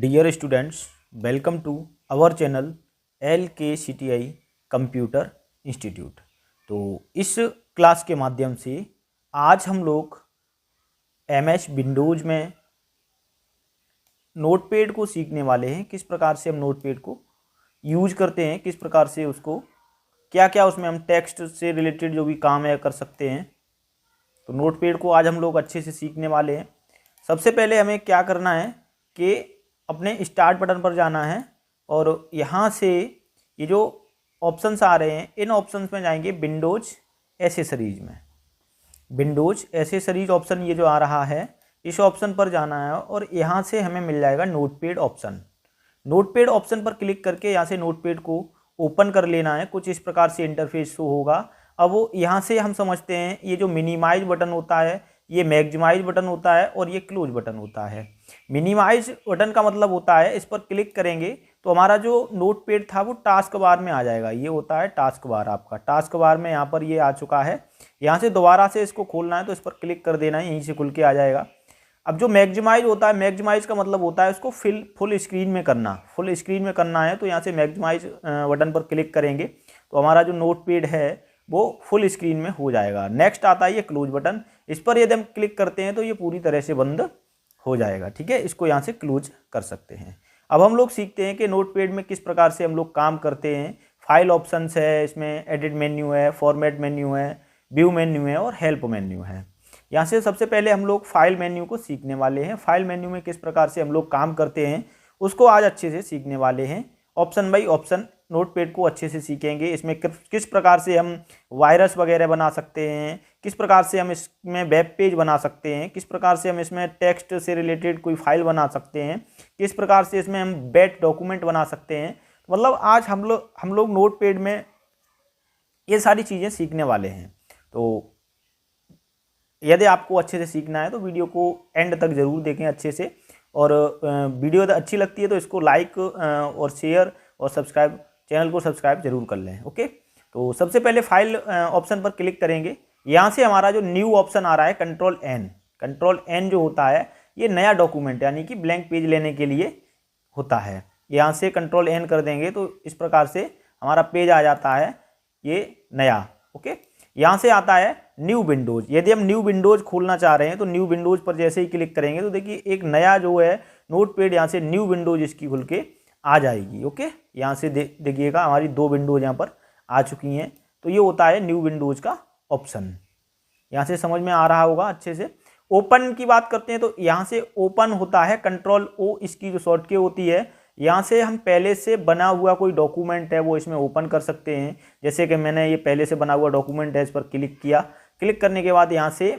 Dear students, welcome to our channel LKCTI computer institute. तो इस class के माध्यम से आज हम लोग MS विंडोज़ में नोटपैड को सीखने वाले हैं। किस प्रकार से हम नोटपैड को यूज करते हैं, किस प्रकार से उसको क्या क्या उसमें हम टेक्स्ट से रिलेटेड जो भी काम है कर सकते हैं। तो नोटपैड को आज हम लोग अच्छे से सीखने वाले हैं। सबसे पहले हमें क्या करना है कि अपने स्टार्ट बटन पर जाना है और यहाँ से ये जो ऑप्शंस आ रहे हैं इन ऑप्शंस में जाएंगे विंडोज़ एसेसरीज में। विंडोज़ एसेसरीज ऑप्शन ये जो आ रहा है इस ऑप्शन पर जाना है और यहाँ से हमें मिल जाएगा नोटपैड ऑप्शन। नोटपैड ऑप्शन पर क्लिक करके यहाँ से नोटपैड को ओपन कर लेना है। कुछ इस प्रकार से इंटरफेस शो होगा। अब वो यहाँ से हम समझते हैं ये जो मिनिमाइज बटन होता है, ये मैक्सिमाइज बटन होता है और ये क्लोज बटन होता है। मिनिमाइज बटन का मतलब होता है इस पर क्लिक करेंगे तो हमारा जो नोटपैड था वो टास्क बार में आ जाएगा। ये होता है टास्क बार, आपका टास्क बार में यहाँ पर ये आ चुका है। यहाँ से दोबारा से इसको खोलना है तो इस पर क्लिक कर देना है, यहीं से खुल के आ जाएगा। अब जो मैक्सिमाइज होता है, मैक्सिमाइज का मतलब होता है उसको फुल स्क्रीन में करना। फुल स्क्रीन में करना है तो यहाँ से मैक्सिमाइज बटन पर क्लिक करेंगे तो हमारा जो नोटपैड है वो फुल स्क्रीन में हो जाएगा। नेक्स्ट आता है ये क्लोज बटन। इस पर यदि हम क्लिक करते हैं तो ये पूरी तरह से बंद हो जाएगा। ठीक है, इसको यहाँ से क्लोज कर सकते हैं। अब हम लोग सीखते हैं कि नोटपैड में किस प्रकार से हम लोग काम करते हैं। फाइल ऑप्शंस है, इसमें एडिट मेन्यू है, फॉर्मेट मेन्यू है, व्यू मेन्यू है और हेल्प मेन्यू है। यहाँ से सबसे पहले हम लोग फाइल मेन्यू को सीखने वाले हैं। फाइल मेन्यू में किस प्रकार से हम लोग काम करते हैं उसको आज अच्छे से सीखने वाले हैं। ऑप्शन बाई ऑप्शन नोटपैड को अच्छे से सीखेंगे। इसमें किस प्रकार से हम वायरस वगैरह बना सकते हैं, किस प्रकार से हम इसमें वेब पेज बना सकते हैं, किस प्रकार से हम इसमें टेक्स्ट से रिलेटेड कोई फाइल बना सकते हैं, किस प्रकार से इसमें हम वेब डॉक्यूमेंट बना सकते हैं। मतलब आज हम लोग नोटपैड में ये सारी चीज़ें सीखने वाले हैं। तो यदि आपको अच्छे से सीखना है तो वीडियो को एंड तक ज़रूर देखें अच्छे से। और वीडियो अच्छी लगती है तो इसको लाइक और शेयर और सब्सक्राइब, चैनल को सब्सक्राइब जरूर कर लें। ओके, तो सबसे पहले फाइल ऑप्शन पर क्लिक करेंगे। यहाँ से हमारा जो न्यू ऑप्शन आ रहा है कंट्रोल एन। कंट्रोल एन जो होता है ये नया डॉक्यूमेंट यानी कि ब्लैंक पेज लेने के लिए होता है। यहाँ से कंट्रोल एन कर देंगे तो इस प्रकार से हमारा पेज आ जाता है ये नया। ओके, यहाँ से आता है न्यू विंडोज़। यदि हम न्यू विंडोज़ खोलना चाह रहे हैं तो न्यू विंडोज़ पर जैसे ही क्लिक करेंगे तो देखिए एक नया जो है नोटपैड यहाँ से न्यू विंडोज़ इसकी खुल के आ जाएगी। ओके, यहाँ से देखिएगा हमारी 2 विंडोज़ यहाँ पर आ चुकी हैं। तो ये होता है न्यू विंडोज़ का ऑप्शन। यहाँ से समझ में आ रहा होगा अच्छे से। ओपन की बात करते हैं तो यहाँ से ओपन होता है कंट्रोल ओ, इसकी जो शॉर्टकट होती है। यहाँ से हम पहले से बना हुआ कोई डॉक्यूमेंट है वो इसमें ओपन कर सकते हैं। जैसे कि मैंने ये पहले से बना हुआ डॉक्यूमेंट है, इस पर क्लिक किया। क्लिक करने के बाद यहाँ से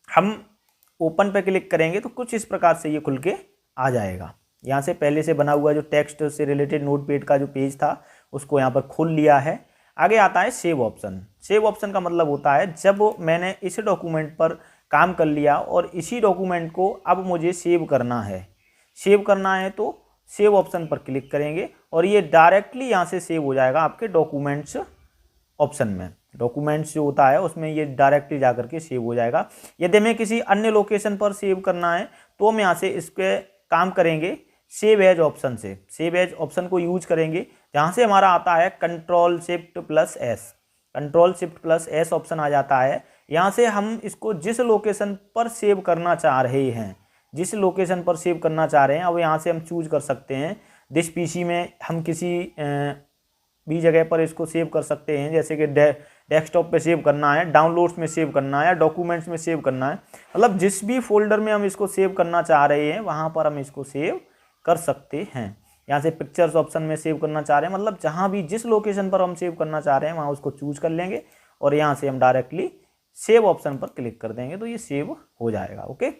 हम ओपन पे क्लिक करेंगे तो कुछ इस प्रकार से ये खुल के आ जाएगा। यहाँ से पहले से बना हुआ जो टेक्स्ट से रिलेटेड नोटपैड का जो पेज था उसको यहाँ पर खोल लिया है। आगे आता है सेव ऑप्शन। सेव ऑप्शन का मतलब होता है जब मैंने इस डॉक्यूमेंट पर काम कर लिया और इसी डॉक्यूमेंट को अब मुझे सेव करना है। सेव करना है तो सेव ऑप्शन पर क्लिक करेंगे और ये डायरेक्टली यहाँ से सेव हो जाएगा आपके डॉक्यूमेंट्स ऑप्शन में। डॉक्यूमेंट्स जो होता है उसमें ये डायरेक्टली जाकर के सेव हो जाएगा। यदि हमें किसी अन्य लोकेशन पर सेव करना है तो हम यहाँ से इसके काम करेंगे सेव एज ऑप्शन से। सेव एज ऑप्शन को यूज करेंगे जहाँ से हमारा आता है control shift plus S. Control shift plus S option आ जाता है। यहाँ से हम इसको जिस लोकेशन पर सेव करना चाह रहे हैं, जिस लोकेशन पर सेव करना चाह रहे हैं, अब यहाँ से हम चूज कर सकते हैं। दिस पीसी में हम किसी भी जगह पर इसको सेव कर सकते हैं। जैसे कि डेस्कटॉप पे सेव करना है, डाउनलोड्स में सेव करना है या डॉक्यूमेंट्स में सेव करना है। मतलब जिस भी फोल्डर में हम इसको सेव करना चाह रहे हैं वहाँ पर हम इसको सेव कर सकते हैं। यहाँ से पिक्चर्स ऑप्शन में सेव करना चाह रहे हैं, मतलब जहाँ भी जिस लोकेशन पर हम सेव करना चाह रहे हैं वहाँ उसको चूज कर लेंगे और यहाँ से हम डायरेक्टली सेव ऑप्शन पर क्लिक कर देंगे तो ये सेव हो जाएगा। ओके,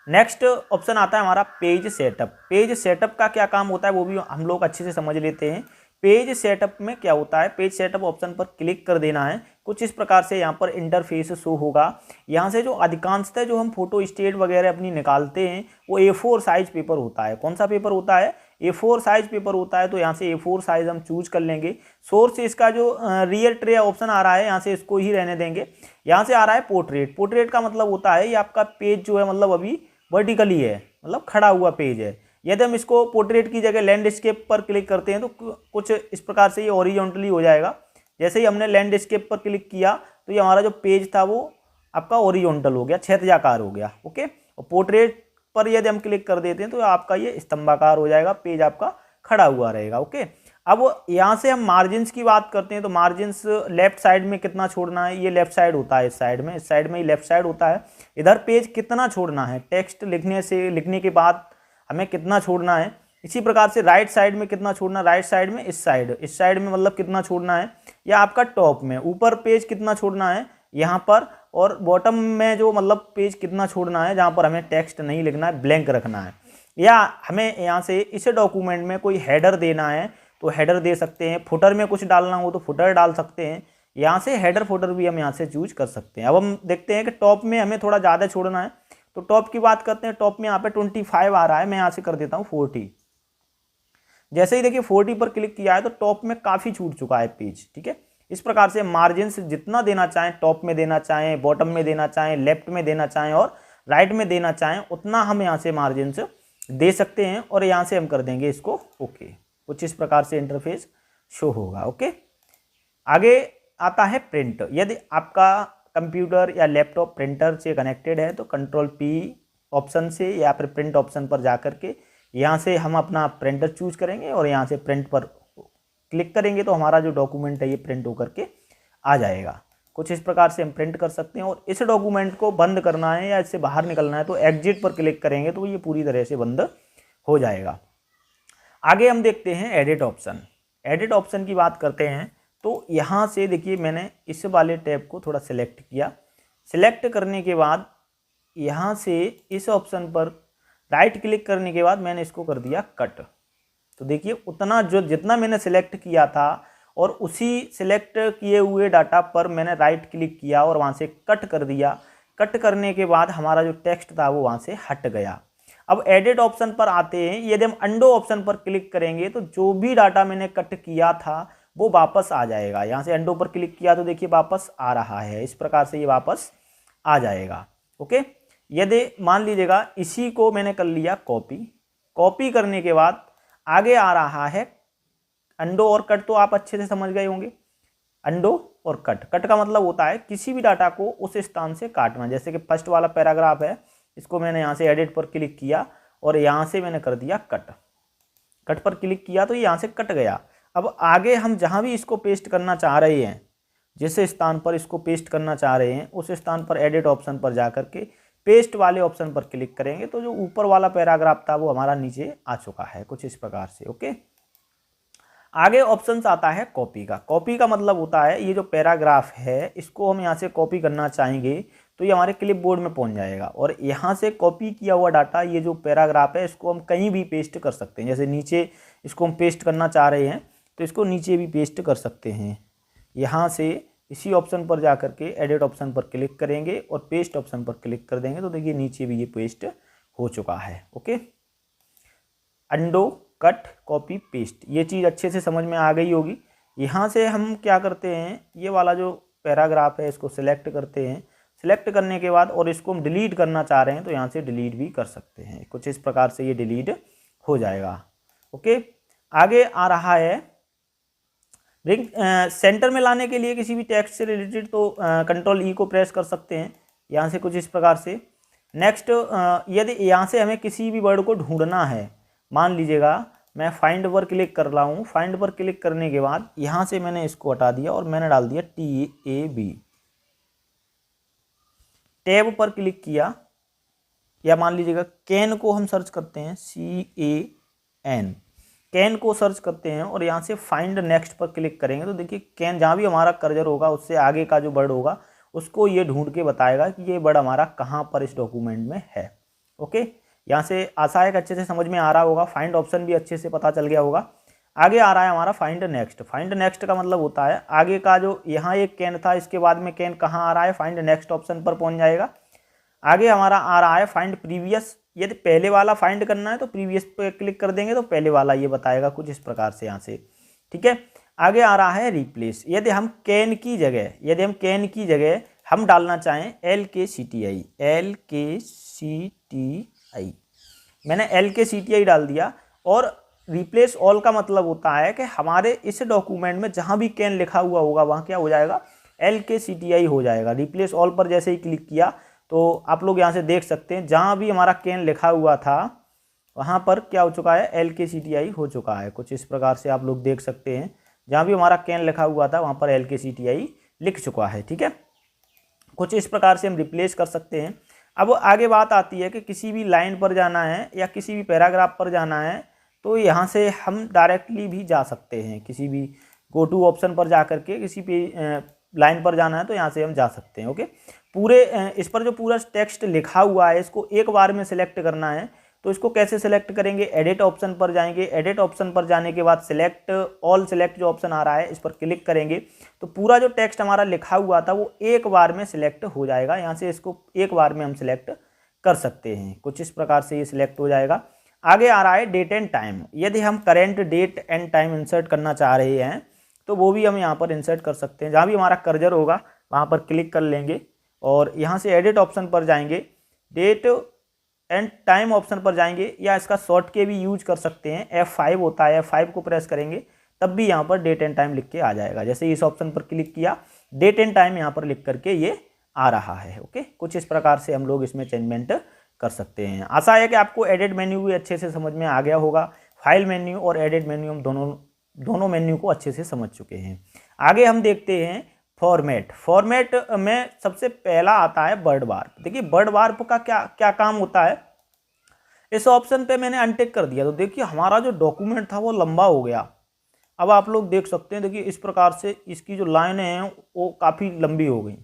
नेक्स्ट ऑप्शन आता है हमारा पेज सेटअप। पेज सेटअप का क्या काम होता है वो भी हम लोग अच्छे से समझ लेते हैं। पेज सेटअप में क्या होता है, पेज सेटअप ऑप्शन पर क्लिक कर देना है। कुछ इस प्रकार से यहाँ पर इंटरफेस शो होगा। यहाँ से जो अधिकांशतः जो हम फोटो स्टेट वगैरह अपनी निकालते हैं वो A4 साइज पेपर होता है। कौन सा पेपर होता है? A4 साइज पेपर होता है। तो यहाँ से A4 साइज हम चूज कर लेंगे। सोर्स इसका जो रियल ट्रे ऑप्शन आ रहा है यहाँ से इसको ही रहने देंगे। यहाँ से आ रहा है पोर्ट्रेट। पोर्ट्रेट का मतलब होता है ये आपका पेज जो है मतलब अभी वर्टिकली है, मतलब खड़ा हुआ पेज है। यदि हम इसको पोर्ट्रेट की जगह लैंडस्केप पर क्लिक करते हैं तो कुछ इस प्रकार से ये हॉरिजॉन्टली हो जाएगा। जैसे ही हमने लैंडस्केप पर क्लिक किया तो ये हमारा जो पेज था वो आपका हॉरिजॉन्टल हो गया, क्षैतिजाकार हो गया। ओके, और पोर्ट्रेट पर यदि हम क्लिक कर देते हैं तो आपका ये स्तंभाकार हो जाएगा, पेज आपका खड़ा हुआ रहेगा। ओके, अब यहाँ से हम मार्जिन्स की बात करते हैं तो मार्जिन्स लेफ्ट साइड में कितना छोड़ना है, ये लेफ्ट साइड होता है, इस साइड में ही लेफ्ट साइड होता है। इधर पेज कितना छोड़ना है, टेक्स्ट लिखने के बाद हमें कितना छोड़ना है। इसी प्रकार से राइट साइड में कितना छोड़ना, राइट साइड में इस साइड में मतलब कितना छोड़ना है, या आपका टॉप में ऊपर पेज कितना छोड़ना है यहाँ पर, और बॉटम में जो मतलब पेज कितना छोड़ना है जहाँ पर हमें टेक्स्ट नहीं लिखना है, ब्लैंक रखना है। या हमें यहाँ से इस डॉक्यूमेंट में कोई हेडर देना है तो हेडर दे सकते हैं, फुटर में कुछ डालना हो तो फुटर डाल सकते हैं। यहाँ से हेडर फुटर भी हम यहाँ से चूज कर सकते हैं। अब हम देखते हैं कि टॉप में हमें थोड़ा ज़्यादा छोड़ना है तो टॉप की बात करते हैं। टॉप में यहाँ पे 25 आ रहा है, मैं यहाँ से कर देता हूँ 40। जैसे ही देखिए 40 पर क्लिक किया है तो टॉप में काफ़ी छूट चुका है पेज। ठीक है, इस प्रकार से मार्जिन जितना देना चाहें, टॉप में देना चाहें, बॉटम में देना चाहें, लेफ्ट में देना चाहें और राइट में देना चाहें, उतना हम यहाँ से मार्जिन दे सकते हैं। और यहाँ से हम कर देंगे इसको ओके। कुछ इस प्रकार से इंटरफेस शो होगा। ओके, आगे आता है प्रिंट। यदि आपका कंप्यूटर या लैपटॉप प्रिंटर से कनेक्टेड है तो Ctrl+P ऑप्शन से या फिर प्रिंट ऑप्शन पर जाकर के यहाँ से हम अपना प्रिंटर चूज करेंगे और यहाँ से प्रिंट पर क्लिक करेंगे तो हमारा जो डॉक्यूमेंट है ये प्रिंट होकर के आ जाएगा। कुछ इस प्रकार से हम प्रिंट कर सकते हैं। और इस डॉक्यूमेंट को बंद करना है या इससे बाहर निकलना है तो एग्जिट पर क्लिक करेंगे तो ये पूरी तरह से बंद हो जाएगा। आगे हम देखते हैं एडिट ऑप्शन। एडिट ऑप्शन की बात करते हैं तो यहाँ से देखिए मैंने इस वाले टैब को थोड़ा सिलेक्ट किया। सिलेक्ट करने के बाद यहाँ से इस ऑप्शन पर राइट क्लिक करने के बाद मैंने इसको कर दिया कट। तो देखिए उतना जितना मैंने सिलेक्ट किया था और उसी सिलेक्ट किए हुए डाटा पर मैंने राइट क्लिक किया और वहाँ से कट कर दिया। कट करने के बाद हमारा जो टेक्स्ट था वो वहाँ से हट गया। अब एडिट ऑप्शन पर आते हैं। यदि हम अंडो ऑप्शन पर क्लिक करेंगे तो जो भी डाटा मैंने कट किया था वो वापस आ जाएगा। यहाँ से अंडो पर क्लिक किया तो देखिए वापस आ रहा है। इस प्रकार से ये वापस आ जाएगा। ओके, यदि मान लीजिएगा इसी को मैंने कर लिया कॉपी। कॉपी करने के बाद आगे आ रहा है अंडो और कट, तो आप अच्छे से समझ गए होंगे। अंडो और कट, कट का मतलब होता है किसी भी डाटा को उस स्थान से काटना। जैसे कि फर्स्ट वाला पैराग्राफ है, इसको मैंने यहाँ से एडिट पर क्लिक किया और यहाँ से मैंने कर दिया कट। कट पर क्लिक किया तो ये यहाँ से कट गया। अब आगे हम जहाँ भी इसको पेस्ट करना चाह रहे हैं, जिस स्थान पर इसको पेस्ट करना चाह रहे हैं उस स्थान पर एडिट ऑप्शन पर जाकर के पेस्ट वाले ऑप्शन पर क्लिक करेंगे तो जो ऊपर वाला पैराग्राफ था वो हमारा नीचे आ चुका है। कुछ इस प्रकार से। ओके, आगे ऑप्शन आता है कॉपी का। कॉपी का मतलब होता है ये जो पैराग्राफ है इसको हम यहाँ से कॉपी करना चाहेंगे तो ये हमारे क्लिपबोर्ड में पहुँच जाएगा और यहाँ से कॉपी किया हुआ डाटा, ये जो पैराग्राफ है इसको हम कहीं भी पेस्ट कर सकते हैं। जैसे नीचे इसको हम पेस्ट करना चाह रहे हैं तो इसको नीचे भी पेस्ट कर सकते हैं। यहाँ से इसी ऑप्शन पर जा करके एडिट ऑप्शन पर क्लिक करेंगे और पेस्ट ऑप्शन पर क्लिक कर देंगे तो देखिए नीचे भी ये पेस्ट हो चुका है। ओके, अंडो, कट, कॉपी, पेस्ट, ये चीज़ अच्छे से समझ में आ गई होगी। यहाँ से हम क्या करते हैं, ये वाला जो पैराग्राफ है इसको सिलेक्ट करते हैं। सिलेक्ट करने के बाद और इसको हम डिलीट करना चाह रहे हैं तो यहाँ से डिलीट भी कर सकते हैं। कुछ इस प्रकार से ये डिलीट हो जाएगा। ओके, आगे आ रहा है ब्रिंग सेंटर में लाने के लिए किसी भी टेक्स्ट से रिलेटेड तो Ctrl+E को प्रेस कर सकते हैं यहाँ से। कुछ इस प्रकार से। नेक्स्ट, यदि यहाँ से हमें किसी भी वर्ड को ढूंढना है, मान लीजिएगा मैं फाइंड पर क्लिक कर रहा हूँ। फाइंड पर क्लिक करने के बाद यहाँ से मैंने इसको हटा दिया और मैंने डाल दिया TAB। टैब पर क्लिक किया, या मान लीजिएगा कैन को हम सर्च करते हैं, CAN, कैन को सर्च करते हैं और यहाँ से फाइंड नेक्स्ट पर क्लिक करेंगे तो देखिए कैन, जहाँ भी हमारा कर्सर होगा उससे आगे का जो वर्ड होगा उसको ये ढूंढ के बताएगा कि ये वर्ड हमारा कहाँ पर इस डॉक्यूमेंट में है। ओके, यहाँ से आशा है कि अच्छे से समझ में आ रहा होगा। फाइंड ऑप्शन भी अच्छे से पता चल गया होगा। आगे आ रहा है हमारा फाइंड नेक्स्ट। फाइंड नेक्स्ट का मतलब होता है आगे का जो यहाँ एक कैन था इसके बाद में कैन कहाँ आ रहा है, फाइंड नेक्स्ट ऑप्शन पर पहुँच जाएगा। आगे हमारा आ रहा है फाइंड प्रीवियस। यदि पहले वाला फाइंड करना है तो प्रीवियस पे क्लिक कर देंगे तो पहले वाला ये बताएगा। कुछ इस प्रकार से यहाँ से। ठीक है, आगे आ रहा है रिप्लेस। यदि हम कैन की जगह हम डालना चाहें LKCTI, मैंने LKCTI डाल दिया, और रिप्लेस ऑल का मतलब होता है कि हमारे इस डॉक्यूमेंट में जहाँ भी कैन लिखा हुआ होगा वहाँ क्या हो जाएगा, LKCTI हो जाएगा। रिप्लेस ऑल पर जैसे ही क्लिक किया तो आप लोग यहाँ से देख सकते हैं जहाँ भी हमारा कैन लिखा हुआ था वहाँ पर क्या हो चुका है, LKCTI हो चुका है। कुछ इस प्रकार से आप लोग देख सकते हैं, जहाँ भी हमारा कैन लिखा हुआ था वहाँ पर LKCTI लिख चुका है। ठीक है, कुछ इस प्रकार से हम रिप्लेस कर सकते हैं। अब आगे बात आती है कि किसी भी लाइन पर जाना है या किसी भी पैराग्राफ पर जाना है तो यहाँ से हम डायरेक्टली भी जा सकते हैं। किसी भी गो टू ऑप्शन पर जा करके किसी भी लाइन पर जाना है तो यहाँ से हम जा सकते हैं। ओके, पूरे इस पर जो पूरा टेक्स्ट लिखा हुआ है इसको एक बार में सिलेक्ट करना है, तो इसको कैसे सिलेक्ट करेंगे, एडिट ऑप्शन पर जाएंगे। एडिट ऑप्शन पर जाने के बाद सिलेक्ट ऑल, सिलेक्ट जो ऑप्शन आ रहा है इस पर क्लिक करेंगे तो पूरा जो टेक्स्ट हमारा लिखा हुआ था वो एक बार में सिलेक्ट हो जाएगा। यहाँ से इसको एक बार में हम सिलेक्ट कर सकते हैं। कुछ इस प्रकार से ये सिलेक्ट हो जाएगा। आगे आ रहा है डेट एंड टाइम। यदि हम current date and time insert करना चाह रहे हैं तो वो भी हम यहाँ पर इंसर्ट कर सकते हैं। जहाँ भी हमारा कर्जर होगा वहाँ पर क्लिक कर लेंगे और यहाँ से एडिट ऑप्शन पर जाएंगे, डेट एंड टाइम ऑप्शन पर जाएंगे, या इसका शॉर्ट के भी यूज कर सकते हैं, F5 होता है, F5 को प्रेस करेंगे तब भी यहाँ पर डेट एंड टाइम लिख के आ जाएगा। जैसे इस ऑप्शन पर क्लिक किया, डेट एंड टाइम यहाँ पर लिख करके ये आ रहा है। ओके, कुछ इस प्रकार से हम लोग इसमें चेंजमेंट कर सकते हैं। आशा है कि आपको एडिट मेन्यू भी अच्छे से समझ में आ गया होगा। फाइल मेन्यू और एडिट मेन्यू हम दोनों मेन्यू को अच्छे से समझ चुके हैं। आगे हम देखते हैं फॉर्मेट। फॉर्मेट में सबसे पहला आता है वर्ड वार्प। देखिए वर्ड वार्प का क्या क्या काम होता है, इस ऑप्शन पे मैंने अनटिक कर दिया तो देखिए हमारा जो डॉक्यूमेंट था वो लंबा हो गया। अब आप लोग देख सकते हैं, देखिए इस प्रकार से इसकी जो लाइनें हैं वो काफ़ी लंबी हो गई।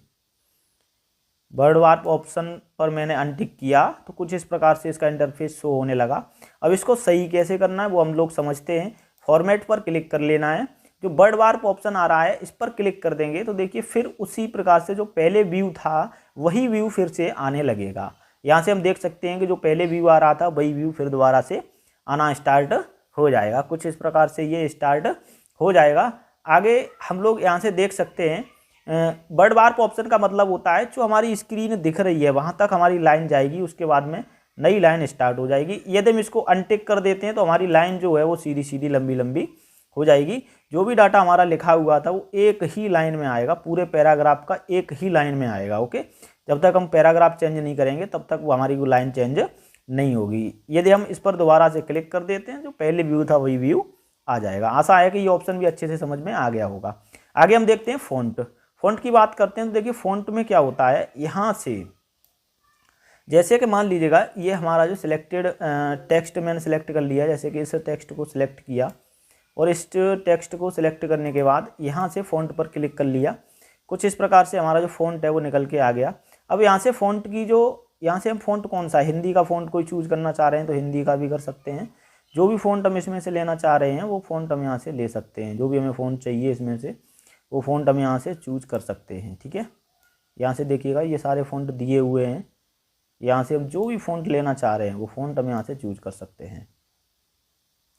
वर्ड वार्प ऑप्शन पर मैंने अनटिक किया तो कुछ इस प्रकार से इसका इंटरफेस शो होने लगा। अब इसको सही कैसे करना है वो हम लोग समझते हैं। फॉर्मेट पर क्लिक कर लेना है, जो वर्ड वार्प ऑप्शन आ रहा है इस पर क्लिक कर देंगे तो देखिए फिर उसी प्रकार से जो पहले व्यू था वही व्यू फिर से आने लगेगा। यहाँ से हम देख सकते हैं कि जो पहले व्यू आ रहा था वही व्यू फिर दोबारा से आना स्टार्ट हो जाएगा। कुछ इस प्रकार से ये स्टार्ट हो जाएगा। आगे हम लोग यहाँ से देख सकते हैं वर्ड वार्प ऑप्शन का मतलब होता है जो हमारी स्क्रीन दिख रही है वहाँ तक हमारी लाइन जाएगी, उसके बाद में नई लाइन स्टार्ट हो जाएगी। यदि हम इसको अनटिक कर देते हैं तो हमारी लाइन जो है वो सीधी सीधी लंबी लंबी हो जाएगी। जो भी डाटा हमारा लिखा हुआ था वो एक ही लाइन में आएगा, पूरे पैराग्राफ का एक ही लाइन में आएगा। ओके, जब तक हम पैराग्राफ चेंज नहीं करेंगे तब तक वो हमारी वो लाइन चेंज नहीं होगी। यदि हम इस पर दोबारा से क्लिक कर देते हैं जो पहले व्यू था वही व्यू आ जाएगा। आशा है कि ये ऑप्शन भी अच्छे से समझ में आ गया होगा। आगे हम देखते हैं फ़ॉन्ट। फ़ॉन्ट की बात करते हैं तो देखिए फ़ॉन्ट में क्या होता है, यहाँ से जैसे कि मान लीजिएगा ये हमारा जो सिलेक्टेड टेक्स्ट मैंने सिलेक्ट कर लिया, जैसे कि इस टेक्स्ट को सिलेक्ट किया और इस टेक्स्ट को सिलेक्ट करने के बाद यहाँ से फ़ॉन्ट पर क्लिक कर लिया। कुछ इस प्रकार से हमारा जो फ़ॉन्ट है वो निकल के आ गया। अब यहाँ से फ़ॉन्ट की जो यहाँ से हम फ़ॉन्ट कौन सा, हिंदी का फ़ॉन्ट कोई चूज़ करना चाह रहे हैं तो हिंदी का भी कर सकते हैं। जो भी फ़ॉन्ट हम इसमें से लेना चाह रहे हैं वो फ़ॉन्ट हम यहाँ से ले सकते हैं। जो भी हमें फ़ॉन्ट चाहिए इसमें से वो फ़ॉन्ट हम यहाँ से चूज़ कर सकते हैं। ठीक है, यहाँ से देखिएगा ये सारे फ़ॉन्ट दिए हुए हैं। यहाँ से हम जो भी फ़ॉन्ट लेना चाह रहे हैं वो फ़ॉन्ट हम यहाँ से चूज़ कर सकते हैं।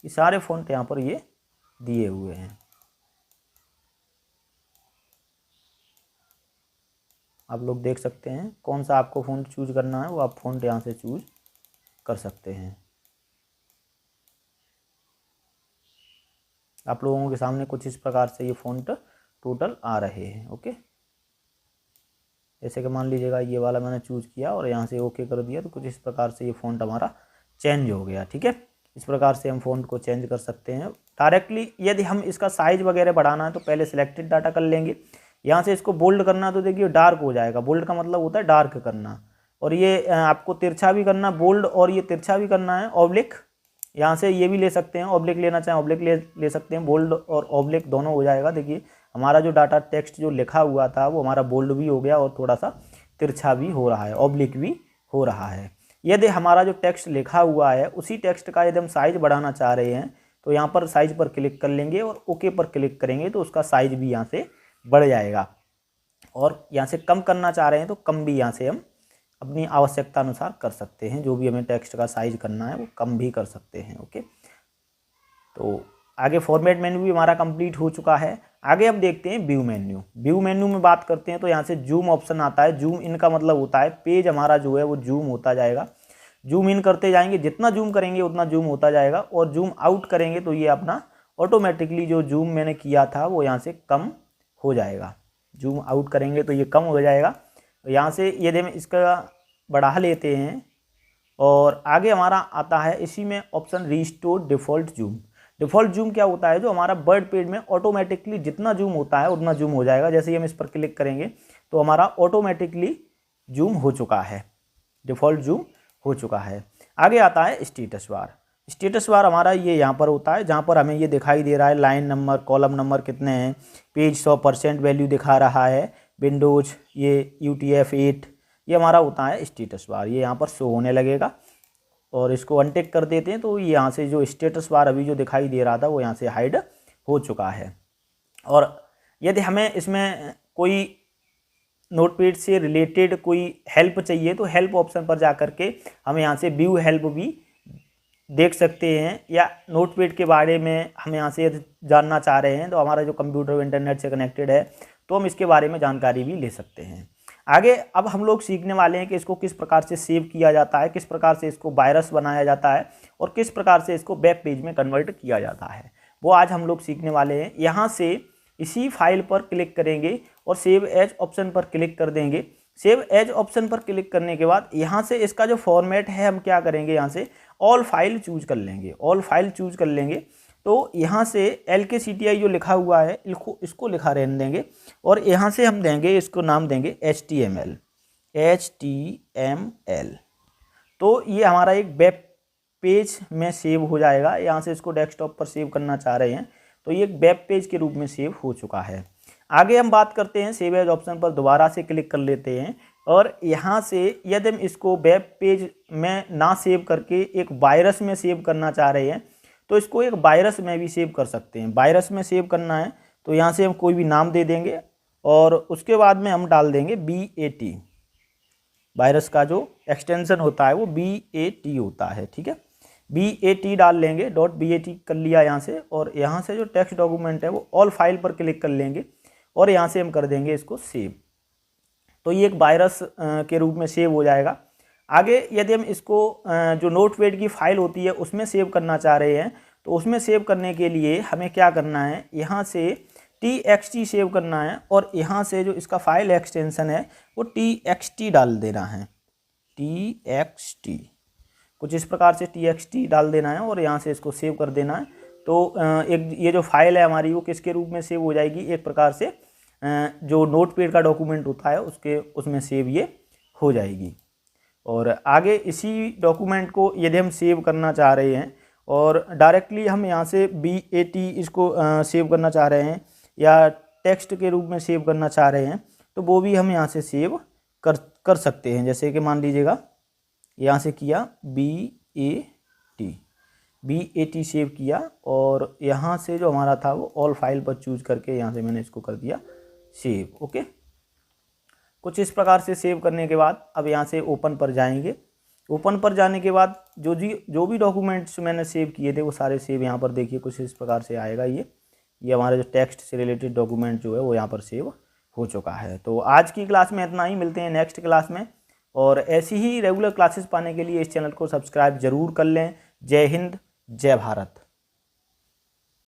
ये सारे फ़ॉन्ट यहाँ पर ये दिए हुए हैं। आप लोग देख सकते हैं कौन सा आपको फ़ॉन्ट चूज़ करना है वो आप फ़ॉन्ट यहाँ से चूज़ कर सकते हैं। आप लोगों के सामने कुछ इस प्रकार से ये फ़ॉन्ट टोटल आ रहे हैं। ओके, जैसे कि मान लीजिएगा ये वाला मैंने चूज़ किया और यहाँ से ओके कर दिया तो कुछ इस प्रकार से ये फ़ॉन्ट हमारा चेंज हो गया। ठीक है, इस प्रकार से हम फ़ॉन्ट को चेंज कर सकते हैं डायरेक्टली। यदि हम इसका साइज़ वगैरह बढ़ाना है तो पहले सिलेक्टेड डाटा कर लेंगे। यहाँ से इसको बोल्ड करना तो देखिए डार्क हो जाएगा। बोल्ड का मतलब होता है डार्क करना, और ये आपको तिरछा भी करना बोल्ड, और ये तिरछा भी करना है ऑब्लिक। यहाँ से ये भी ले सकते हैं, ऑब्लिक लेना चाहें ऑब्लिक ले सकते हैं। बोल्ड और ऑब्लिक दोनों हो जाएगा। देखिए हमारा जो डाटा टेक्स्ट जो लिखा हुआ था वो हमारा बोल्ड भी हो गया और थोड़ा सा तिरछा भी हो रहा है, ऑब्लिक भी हो रहा है। यदि हमारा जो टेक्स्ट लिखा हुआ है उसी टेक्स्ट का यदि हम साइज़ बढ़ाना चाह रहे हैं तो यहाँ पर साइज़ पर क्लिक कर लेंगे और ओके पर क्लिक करेंगे तो उसका साइज़ भी यहाँ से बढ़ जाएगा। और यहाँ से कम करना चाह रहे हैं तो कम भी यहाँ से हम अपनी आवश्यकता अनुसार कर सकते हैं। जो भी हमें टेक्स्ट का साइज़ करना है वो कम भी कर सकते हैं। ओके, तो आगे फॉर्मेट मेन्यू भी हमारा कंप्लीट हो चुका है। आगे हम देखते हैं व्यू मेन्यू। व्यू मेन्यू में बात करते हैं तो यहाँ से जूम ऑप्शन आता है। जूम इन का मतलब होता है पेज हमारा जो है वो जूम होता जाएगा। जूम इन करते जाएंगे, जितना जूम करेंगे उतना जूम होता जाएगा, और जूम आउट करेंगे तो ये अपना ऑटोमेटिकली जो जूम मैंने किया था वो यहाँ से कम हो जाएगा। जूम आउट करेंगे तो ये कम हो जाएगा। यहाँ से यदि हम इसका बढ़ा लेते हैं और आगे हमारा आता है इसी में option restore default zoom. Default zoom क्या होता है, जो हमारा वर्ड पेज में ऑटोमेटिकली जितना जूम होता है उतना जूम हो जाएगा। जैसे ही हम इस पर क्लिक करेंगे तो हमारा ऑटोमेटिकली जूम हो चुका है, डिफ़ॉल्ट जूम हो चुका है। आगे आता है स्टेटस बार। स्टेटस बार हमारा ये यहाँ पर होता है, जहाँ पर हमें ये दिखाई दे रहा है लाइन नंबर, कॉलम नंबर कितने हैं, पेज 100% वैल्यू दिखा रहा है, विंडोज ये UTF-8, ये हमारा होता है स्टेटस बार। ये यहाँ पर शो होने लगेगा और इसको अनटिक कर देते हैं तो ये यहाँ से जो स्टेटस बार अभी जो दिखाई दे रहा था वो यहाँ से हाइड हो चुका है। और यदि हमें इसमें कोई नोटपैड से रिलेटेड कोई हेल्प चाहिए तो हेल्प ऑप्शन पर जा कर के हम यहाँ से व्यू हेल्प भी देख सकते हैं, या नोटपैड के बारे में हम यहाँ से जानना चाह रहे हैं तो हमारा जो कंप्यूटर इंटरनेट से कनेक्टेड है तो हम इसके बारे में जानकारी भी ले सकते हैं। आगे अब हम लोग सीखने वाले हैं कि इसको किस प्रकार से सेव किया जाता है, किस प्रकार से इसको वायरस बनाया जाता है और किस प्रकार से इसको वेब पेज में कन्वर्ट किया जाता है, वो आज हम लोग सीखने वाले हैं। यहाँ से इसी फाइल पर क्लिक करेंगे और सेव एज ऑप्शन पर क्लिक कर देंगे। सेव एज ऑप्शन पर क्लिक करने के बाद यहाँ से इसका जो फॉर्मेट है हम क्या करेंगे, यहाँ से ऑल फाइल चूज कर लेंगे। ऑल फाइल चूज कर लेंगे तो यहाँ से LKCTI जो लिखा हुआ है इसको लिखा रहने देंगे और यहाँ से हम देंगे, इसको नाम देंगे HTML। तो ये हमारा एक वेब पेज में सेव हो जाएगा। यहाँ से इसको डेस्कटॉप पर सेव करना चाह रहे हैं तो ये एक वेब पेज के रूप में सेव हो चुका है। आगे हम बात करते हैं, सेव एज ऑप्शन पर दोबारा से क्लिक कर लेते हैं और यहाँ से यदि हम इसको वेब पेज में ना सेव करके एक वायरस में सेव करना चाह रहे हैं तो इसको एक वायरस में भी सेव कर सकते हैं। वायरस में सेव करना है तो यहाँ से हम कोई भी नाम दे देंगे और उसके बाद में हम डाल देंगे BAT। वायरस का जो एक्सटेंशन होता है वो BAT होता है, ठीक है। BAT डाल लेंगे, .bat कर लिया यहाँ से, और यहाँ से जो टेक्स्ट डॉक्यूमेंट है वो ऑल फाइल पर क्लिक कर लेंगे और यहाँ से हम कर देंगे इसको सेव। तो ये एक वायरस के रूप में सेव हो जाएगा। आगे यदि हम इसको जो नोटपैड की फाइल होती है उसमें सेव करना चाह रहे हैं तो उसमें सेव करने के लिए हमें क्या करना है, यहाँ से TXT सेव करना है और यहाँ से जो इसका फाइल एक्सटेंशन है वो TXT डाल देना है। TXT कुछ इस प्रकार से TXT डाल देना है और यहाँ से इसको सेव कर देना है। तो एक ये जो फाइल है हमारी वो किसके रूप में सेव हो जाएगी, एक प्रकार से जो नोटपैड का डॉक्यूमेंट होता है उसमें सेव ये हो जाएगी। और आगे इसी डॉक्यूमेंट को यदि हम सेव करना चाह रहे हैं और डायरेक्टली हम यहाँ से BAT इसको सेव करना चाह रहे हैं या टेक्स्ट के रूप में सेव करना चाह रहे हैं तो वो भी हम यहाँ से सेव कर सकते हैं। जैसे कि मान लीजिएगा यहाँ से किया BAT सेव किया और यहाँ से जो हमारा था वो ऑल फाइल पर चूज करके यहाँ से मैंने इसको कर दिया सेव। ओके, कुछ इस प्रकार से सेव करने के बाद अब यहाँ से ओपन पर जाएंगे। ओपन पर जाने के बाद जो भी डॉक्यूमेंट्स मैंने सेव किए थे वो सारे सेव यहाँ पर देखिए कुछ इस प्रकार से आएगा। ये हमारा जो टेक्स्ट से रिलेटेड डॉक्यूमेंट जो है वो यहाँ पर सेव हो चुका है। तो आज की क्लास में इतना ही, मिलते हैं नेक्स्ट क्लास में। और ऐसी ही रेगुलर क्लासेस पाने के लिए इस चैनल को सब्सक्राइब जरूर कर लें। जय हिंद, जय भारत।